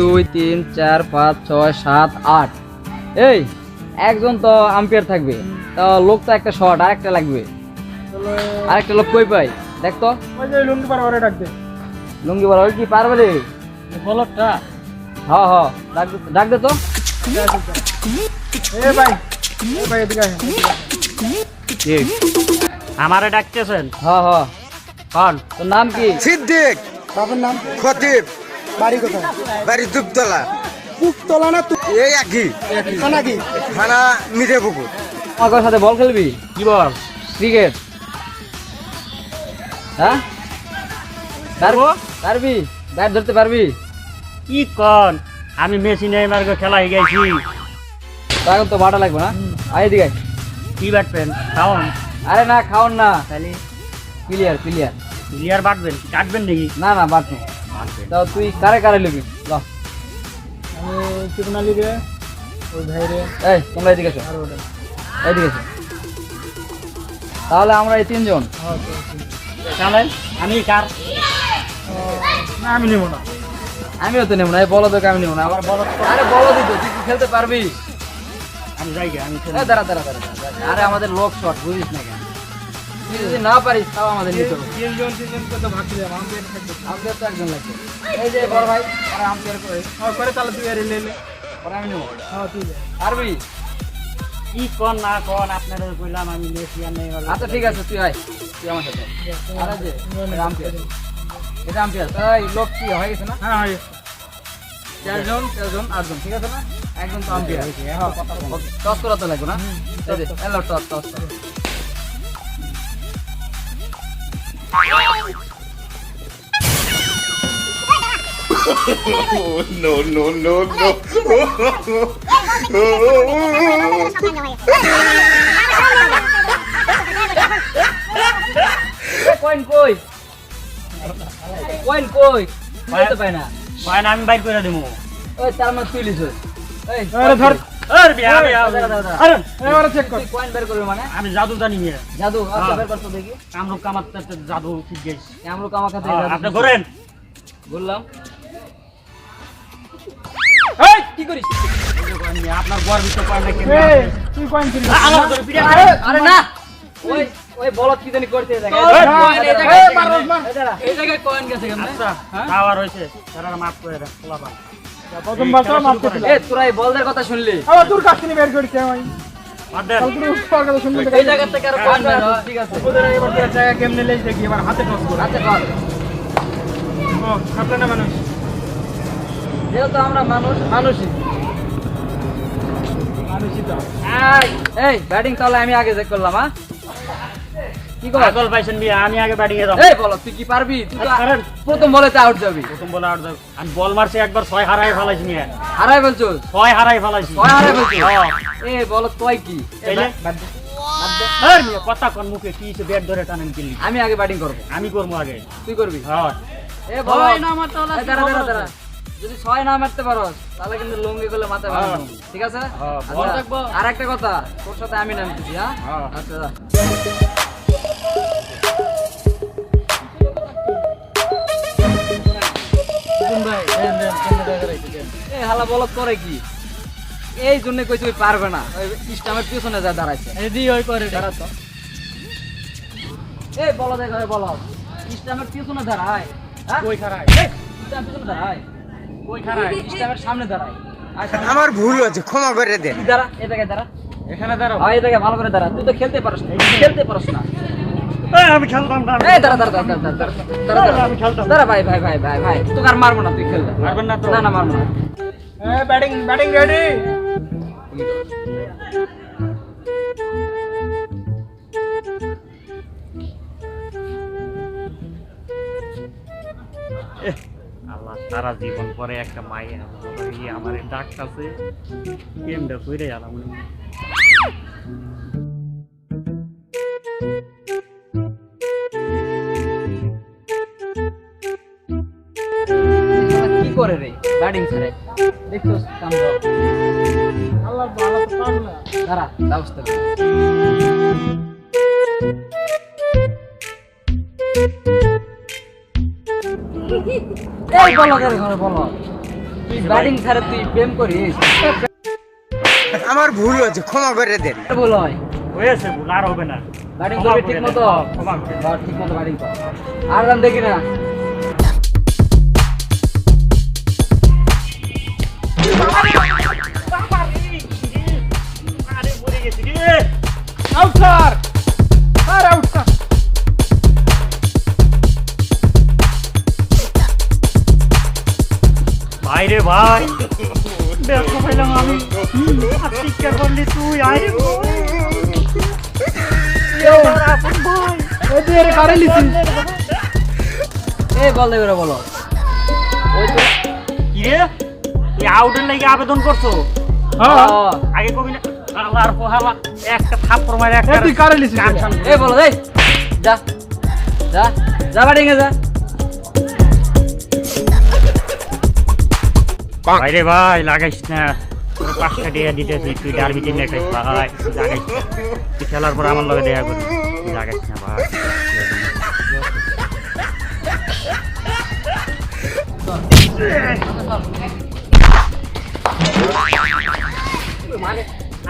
2 3 4 5 6 7 8 এই একজন তো আম্পায়ার থাকবে তো লোক তো একটা শট আর একটা লাগবে আরেকটা লোক কই পাই দেখ তো ওই যে লুঙ্গি পার ওরে ডাক দে লুঙ্গি বড় কি পারবে রে বলটা হ্যাঁ হ্যাঁ ডাক দে তো এ ভাই এদিকে আয় ঠিক আমারে ডাকতেছেন হ্যাঁ হ্যাঁ কোন তোর নাম কি সিদ্দিক বাবার নাম খতিব বাড়ি কোথায় বাড়ি দুপতলা পুকতলা না তুই এই একই খানা কি থানা মিঠাপুকুর আমার সাথে বল খেলবি কি বল ক্রিকেট হ্যাঁ পারবি ব্যাট ধরতে পারবি কি কোন আমি মেশিন নেইমার খেলা হয়ে গেছি তো এখন তো ভাড়া লাগবে না আয় এদিকে আয়। কি বাটবেন খাওন আরে না খাওন না তাহলে ক্লিয়ার ক্লিয়ার বাটবেন কাটবেন নাকি না না বাট না বাটবেন তো তুই কারে লিখবি ল আমি চিকনালি রে ওই ভাই রে এই তোমরা এদিকে এসো আর ওটা এদিকে এসো তাহলে আমরা এই তিনজন তাহলে আমি কার না আমি নেব না আমিও তো নেব না এই বলো তোকে আমি নেব না আমার বলো আরে বলো দিত তুই কি খেলতে পারবি আমি যাই গে, আমি এই দাঁড়া আরে আমাদের লোক শট বুঝিস না কেন তুই যদি না পারিস তাও আমাদের নিতে হবে তিনজন কত ভাগ দিলাম আমাদের থাকবে আমাদের তো একজন লাগবে এই যে বড় ভাই আর আম্পায়ার করে হ্যাঁ করে তাহলে তুই আর লে পরে আমি নেব হ্যাঁ ঠিক আছে পারবি কি কোন না কোন আপনারা কইলাম আমি মেশি আর নেইমার আচ্ছা ঠিক আছে তুই আয় তুই আমার সাথে আর এই যে এটা আম্পায়ার এটা আম্পায়ার তাই লোক কি হয়ে গেছে না হ্যাঁ হ্যাঁ চারজন 8জন ঠিক আছে না একজন তো আম্পায়ার হ্যাঁ টস করা তো লাগবে না এই যে এলো টস কয়েন কই তো পাই না ভাই না আমি বাইর করে দেবো ওই তার মানে তুই লিস এই আরে ধর আরে বিয়া বিয়া দাঁড়া। আরে এবারে চেক কর তুই কয়েন বের করবি মানে আমি জাদু জানি মিয়া জাদু আচ্ছা হ্যাঁ। বের করতে দেখি কামরূপ কামাতে জাদু ঠিক গেছে আমরা কামা খাতে আপনি করেন বললাম এই কি করিস আপনার গোয়ার ভিতর কয়েন না কেন এই তুই কয়েন চুরি আলাদা করে পিড়া আরে আরে না ওই ওই বলত কি জানি করতে দেখে এই, এই, মার, মার। এই জায়গায় কয়েন গেছে কেমনে আচ্ছা হ্যাঁ? খাওয়ার হয়েছে তারা মাফ করে দেন খোলাপান প্রথম বার তো মাফ করে এ তোরা এই বলদের কথা শুনলি আবার তোর কাছ থেকে বের করেছে আমি বাদ দেন কাল তুই উপর কথা শুনলি এই জায়গা থেকে আর কয়েন বের হয়, ঠিক আছে ওদের এবার তোর জায়গা কেমনে লেজ দেখি এবার হাতে টস করে আচ্ছা কর ও খাপলে না মানুষ যেহেতু আমরা মানুষই মানুষই তো এই ব্যাটিং তাহলে আমি আগে চেক করলাম হ্যাঁ কি কর পাগল পাইছেন বিয়া আমি আগে ব্যাটিং এ যাব এই বল তুই কি পারবি তুই তো করেন। প্রথম বলেতে আউট যাবি প্রথম বলে আউট আমি বল মারছি একবার 6 হারাই ফেলাইছি নিয়ে হারাই বলছো 6 হারাই ফেলাইছি 6 হারাই বলছো হ্যাঁ। এ বল তুই কি তাইলে? বাদ দে। আর মিয়া কথা কোন মুখে কি সে ব্যাট ধরে টানেন কিলি আমি আগে ব্যাটিং করব আমি করবো আগে তুই করবি হ্যাঁ এ বল ছয় না মারতে হলে এই দাঁড়া যদি 6 না মারতে পারোস তাহলে কিন্তু লুঙ্গি করলে মাথায় হ্যাঁ। বাঁধবো ঠিক আছে হ্যাঁ, আচ্ছা, বল দেখবো। আর একটা কথা তোর সাথে আমি নামতেছি হ্যাঁ হ্যাঁ। আচ্ছা যা। এই হালা বলত করে কি এই জন্য কই তুই পারবে না ওই স্টামের পিছনে যা দাঁড়াইছে এদি ওই করে দাঁড়া তো এই বল দেখ বল স্টামের পিছনে দাঁড়ায় হ্যাঁ কই খারাই এই স্টামের পিছনে দাঁড়ায় কই খারাই স্টামের সামনে দাঁড়ায় আয় সামনে। আমার ভুল হয়েছে ক্ষমা করে দেন তুই দাঁড়া এই জায়গায় দাঁড়া এখানে দাঁড়াও এই জায়গায় ভালো করে দাঁড়া তুই তো খেলতে পারছ না না আমি খেলতাম না এই দাঁড়া আমি খেলতাম। দাঁড়া ভাই তোকে আর মারবো না তুই খেলতে মারবেন না তো? না মারবো না এই ব্যাটিং রেডি আল্লাহ সারা জীবন পরে একটা মায়ে আমার ডাকতাছে গেমটা কইরে আলাম কি করে রে ব্যাটিং ছাড়ে দেখছস কাম দাও আল্লাহ ভালো তো পারবে না দাঁড়া ব্যবস্থা কর এই বলো করে ঘরে বলো তুই ব্যাটিং ছাড়া তুই প্রেম করিস? আমার ভুল হয়েছে, ক্ষমা করে দেন। ভুল হয়। হয়েছে ভুল, আর হবে না। ব্যাটিং ক্ষমা করবি করে ঠিক দেন, মতো। ক্ষমা করে দেন। ঠিক মতো ব্যাটিং কর। আর রান দেখি না। আরে মরে গেছি রে। Out sir, sir out sir. ভাই রে ভাই, ব্যর্থ পাইলাম আমি। আর শিক্ষা করলি তুই, আরে ওদের কারে লিছি? এই বল দেবে বলো। ওই তো কিরে তুই আউটের লাগি আবেদন করছো? হ্যাঁ, আগে কবি না আল্লাহর পোহালা একটা থাপ্পড় মারে একটা তুই কারে লিছিস? এই বলো এই যা যা যা ব্যাটিং এ যা। ভাই রে ভাই, লাগাইস না। তোর 5 টাকা দিয়ে দিতেছি, তুই ডারবিতে নিয়ে খাইস ভাই। তুই লাগাইস না। তুই খেলার পর আমার লগে দেখা করবি। তুই লাগাইস না ভাই।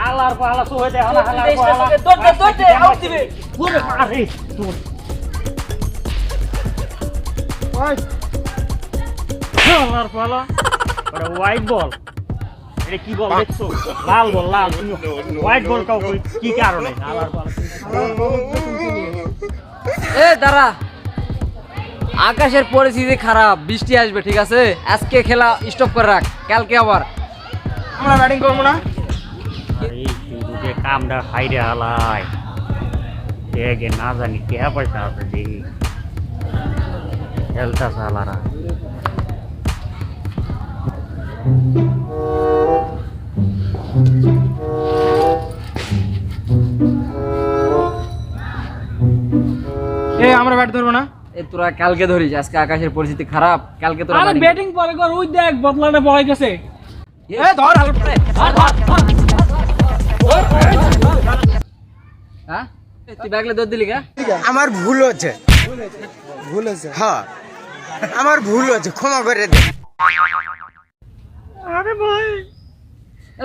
আল্লাহর পোহালা সোহে দে, আল্লাহর পোহালা। তোর আউট দিবে। ওরে মারে তোর। আল্লাহর পোহালা। ওটা হোয়াইট বল। এটা কি বল দেখছো? লাল বল, লাল। হোয়াইট বল কাউ কি কারণে? আল্লাহর পোহালা। এ দাঁড়া, আকাশের পরিস্থিতি খারাপ, বৃষ্টি আসবে, ঠিক আছে? আজকে খেলা স্টপ করে রাখ, কালকে আবার। আমরা ব্যাটিং করবো না। আরে শুধু যে কামটা হাইরে হালাই দেখে না জানি কে পয়সা আছে দেখি খেলতা সালারা। এই আমরা ব্যাট ধরবো না। এই তোরা কালকে ধরিস, আজকে আকাশের পরিস্থিতি খারাপ, কালকে তোরা আরে batting- ব্যাটিং পরে কর, ওই দেখ বদলাটা বয় গেছে। এ ধর আলু ধর। হ্যাঁ তুই ব্যাগলে দৌড় দিলি কা? আমার ভুল হয়েছে, হ্যাঁ আমার ভুল হয়েছে, ক্ষমা করে দেন। আরে ভাই,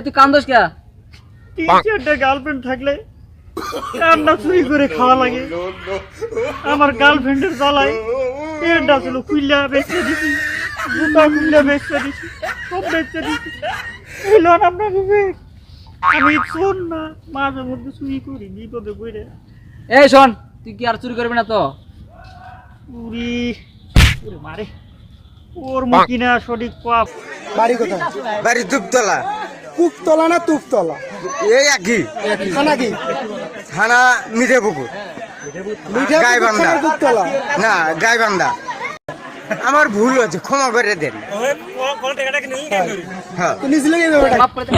তুই কান্দোস কা? 3-4টা গার্লফ্রেন্ড থাকলে রান্না চুরি করে খাওয়া লাগে। আমার গার্লফ্রেন্ডের জ্বালায় পেনটা ছিল খুললা বেচে দিছি, জুতা খুললা বেচে দিছি, সব বেচে দিছি। এলো না আপনার বিবেক। আমি শোন না, মাঝে মধ্যে চুরি করি বিপদে পড়ে। এই শোন, তুই কি আর চুরি করবি না তো? চুরি ওরে মারে, ওর মুখি না সঠিক পাপ। বাড়ি কোথায়? বাড়ি দুপতলা। কূপতলা না তুপতলা? এই একই থানা কি? থানা মিঠে পুকুর, মিঠা গাইবান্ধা। কূপতলা? না গাইবান্ধা। আমার ভুল হয়েছে, ক্ষমা করে দেন। হ্যাঁ তো নিচে লেগে যাবে। মাফ করে দে।